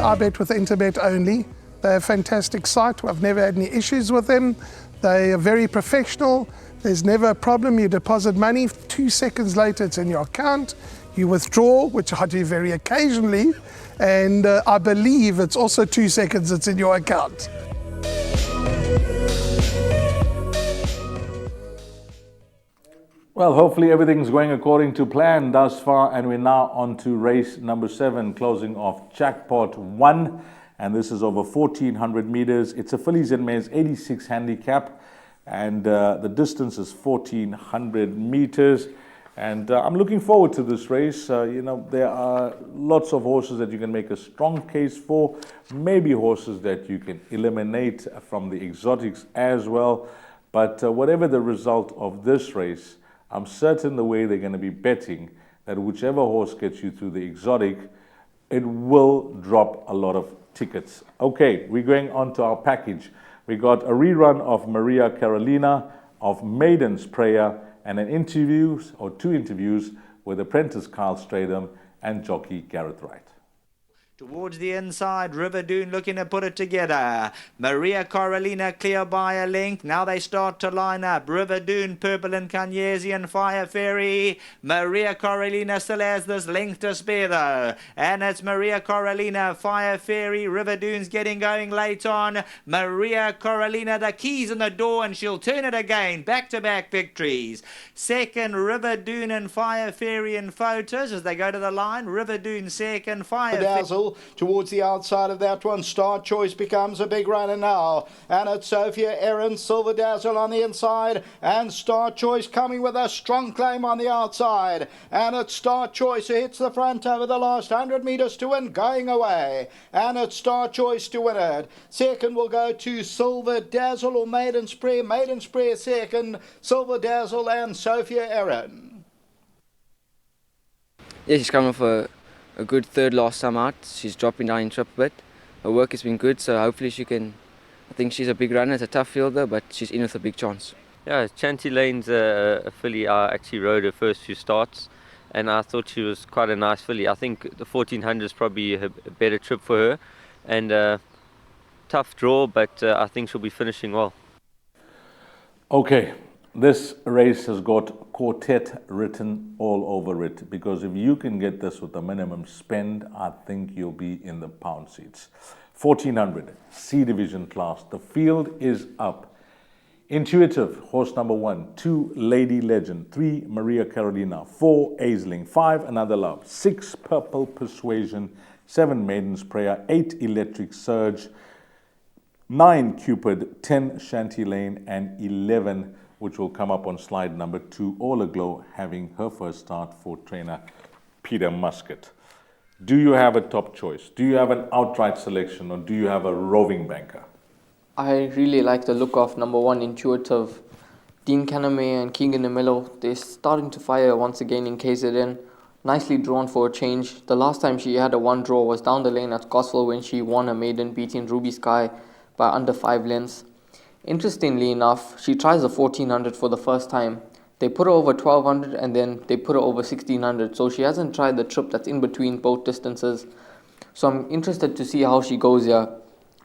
I bet with Interbet only. They're a fantastic site. I've never had any issues with them. They are very professional. There's never a problem. You deposit money, 2 seconds later it's in your account. You withdraw, which I do very occasionally, and I believe it's also 2 seconds it's in your account. Well, hopefully everything's going according to plan thus far, and we're now on to race number 7, closing off Jackpot 1, and this is over 1,400 meters. It's a fillies and mares 86 handicap, and the distance is 1,400 meters, and I'm looking forward to this race. You know, there are lots of horses that you can make a strong case for, maybe horses that you can eliminate from the exotics as well, but whatever the result of this race, I'm certain the way they're going to be betting that whichever horse gets you through the exotic, it will drop a lot of tickets. Okay, we're going on to our package. We got a rerun of Maria Carolina, of Maiden's Prayer, and two interviews with apprentice Kyle Stradham and jockey Gareth Wright. Towards the inside, Riverdoon looking to put it together. Maria Carolina clear by a length. Now they start to line up. Riverdoon, Purple and Kanyesi and Fire Fairy. Maria Carolina still has this length to spare though. And it's Maria Carolina, Fire Fairy. Riverdoon's getting going late on. Maria Carolina, the keys in the door, and she'll turn it again. Back-to-back victories. Second, Riverdoon and Fire Fairy in photos as they go to the line. Riverdoon second, Fire Fairy. Towards the outside of that one, Star Choice becomes a big runner now, and it's Sophia Erin, Silver Dazzle on the inside, and Star Choice coming with a strong claim on the outside, and it's Star Choice who hits the front over the last 100 meters to win, going away, and it's Star Choice to win it. Second will go to Silver Dazzle or Maiden's Prayer. Maiden's Prayer second, Silver Dazzle and Sophia Erin. Yeah, she's coming for a good third last time out. She's dropping down in trip a bit. Her work has been good, so hopefully she can. I think she's a big runner. It's a tough field though, but she's in with a big chance. Yeah, Chanty Lane's a filly I actually rode her first few starts, and I thought she was quite a nice filly. I think the 1400 is probably a better trip for her, and tough draw, but I think she'll be finishing well. Okay, this race has got quartet written all over it, because if you can get this with a minimum spend, I think you'll be in the pound seats. 1400, C division class. The field is up. Intuitive, horse number 1. 2, Lady Legend. 3, Maria Carolina. 4, Aisling. 5, Another Love. 6, Purple Persuasion. 7, Maiden's Prayer. 8, Electric Surge. 9, Cupid. 10, Shanty Lane. And 11, which will come up on slide number 2, All Aglow, having her first start for trainer Peter Muscat. Do you have a top choice? Do you have an outright selection, or do you have a roving banker? I really like the look of number 1, Intuitive. Dean Caname and Keegan DeMillo, they're starting to fire once again in KZN. Nicely drawn for a change. The last time she had a 1 draw was down the lane at Gosford when she won a maiden, beating Ruby Sky by under 5 lengths. Interestingly enough, she tries the 1400 for the first time. They put her over 1200 and then they put her over 1600. So she hasn't tried the trip that's in between both distances. So I'm interested to see how she goes here.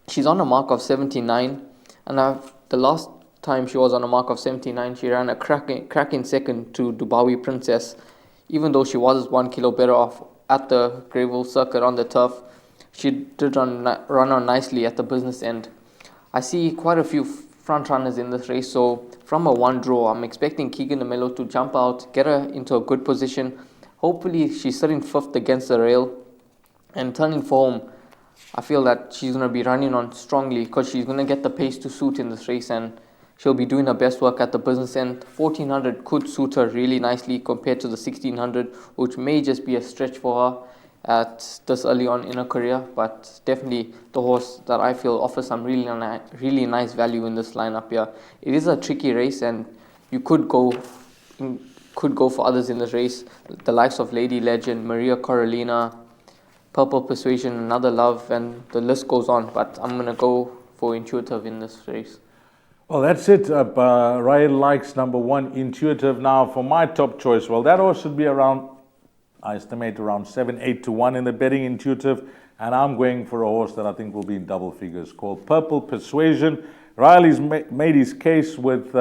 She's on a mark of 79, and the last time she was on a mark of 79, she ran a cracking second to Dubawi Princess. Even though she was 1 kilo better off at the gravel circuit on the turf, she did run on nicely at the business end. I see quite a few front runners in this race, so from a 1 draw, I'm expecting Keegan DeMello to jump out, get her into a good position. Hopefully she's sitting 5th against the rail and turning for home. I feel that she's going to be running on strongly because she's going to get the pace to suit in this race, and she'll be doing her best work at the business end. 1400 could suit her really nicely compared to the 1600, which may just be a stretch for her at this early on in her career, but definitely the horse that I feel offers some really nice value in this lineup here. It is a tricky race, and you could go for others in this race, the likes of Lady Legend, Maria Carolina, Purple Persuasion, Another Love, and the list goes on, but I'm going to go for Intuitive in this race. Well, that's it. Ryan likes number 1, Intuitive. Now, for my top choice, well, that horse should be around I estimate around 7-8 to 1 in the betting Intuitive. And I'm going for a horse that I think will be in double figures called Purple Persuasion. Riley's made his case with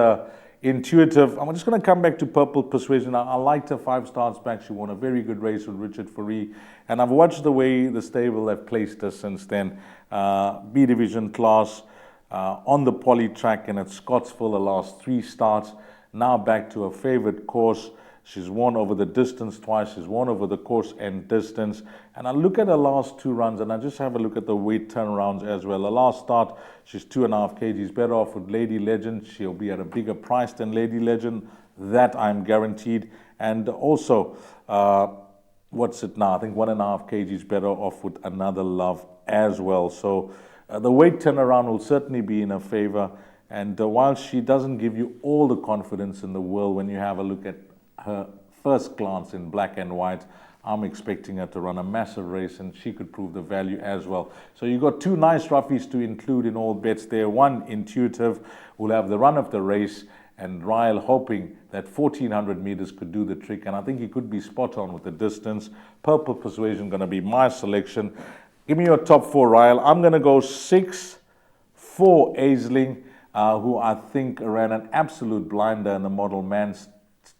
Intuitive. I'm just going to come back to Purple Persuasion. I liked her 5 starts back. She won a very good race with Richard Fourie. And I've watched the way the stable have placed her since then. B Division class on the poly track and at Scottsville the last 3 starts. Now back to her favorite course. She's won over the distance twice. She's won over the course and distance. And I look at her last 2 runs and I just have a look at the weight turnarounds as well. The last start, she's 2.5 kgs better off with Lady Legend. She'll be at a bigger price than Lady Legend. That I'm guaranteed. And also, what's it now? I think 1.5 kgs better off with Another Love as well. So the weight turnaround will certainly be in her favor. And while she doesn't give you all the confidence in the world when you have a look at her first glance in black and white, I'm expecting her to run a massive race and she could prove the value as well. So you've got 2 nice roughies to include in all bets there. One, Intuitive, will have the run of the race, and Ryle hoping that 1400 meters could do the trick, and I think he could be spot on with the distance. Purple Persuasion going to be my selection. Give me your top 4, Ryle. I'm going to go 6, 4 Aisling, who I think ran an absolute blinder in the Model Man's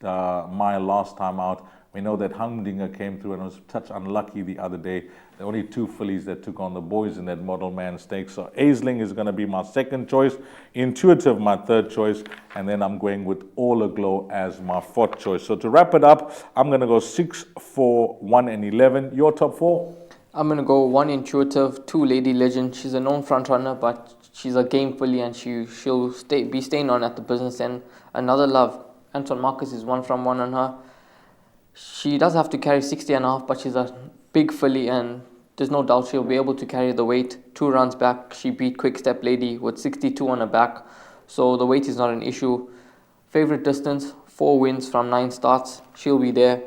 mile last time out. We know that Humdinger came through and was touch unlucky the other day. The only 2 fillies that took on the boys in that Model Man Stakes. So Aisling is going to be my second choice, Intuitive my third choice, and then I'm going with All Aglow as my 4th choice. So to wrap it up, I'm going to go 6, 4, 1 and 11. Your top 4? I'm going to go 1 Intuitive, 2 Lady Legend. She's a known front runner, but she's a game filly and she'll be staying on at the business end. Another Love. Anton Marcus is 1 from 1 on her. She does have to carry 60.5, but she's a big filly and there's no doubt she'll be able to carry the weight. 2 runs back, she beat Quick Step Lady with 62 on her back, so the weight is not an issue. Favorite distance, 4 wins from 9 starts, she'll be there.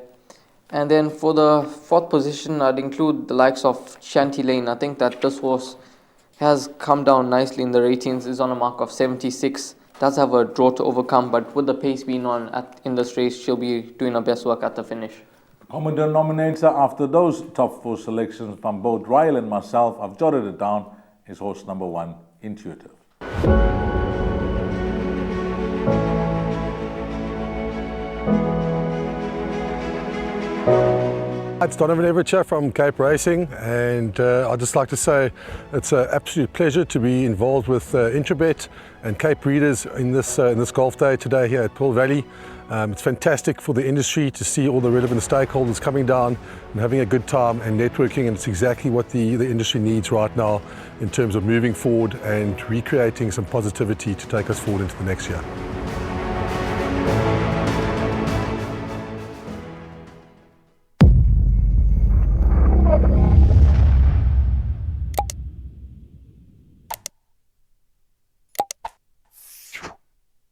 And then for the 4th position, I'd include the likes of Shanty Lane. I think that this horse has come down nicely in the ratings, is on a mark of 76. Does have a draw to overcome, but with the pace being on in this race, she'll be doing her best work at the finish. Common denominator after those top 4 selections from both Ryle and myself, I've jotted it down, is horse number 1, Intuitive. It's Donovan Everett from Cape Racing, and I'd just like to say it's an absolute pleasure to be involved with Interbet and Cape Breeders in this golf day today here at Pearl Valley. It's fantastic for the industry to see all the relevant stakeholders coming down and having a good time and networking, and it's exactly what the industry needs right now in terms of moving forward and recreating some positivity to take us forward into the next year.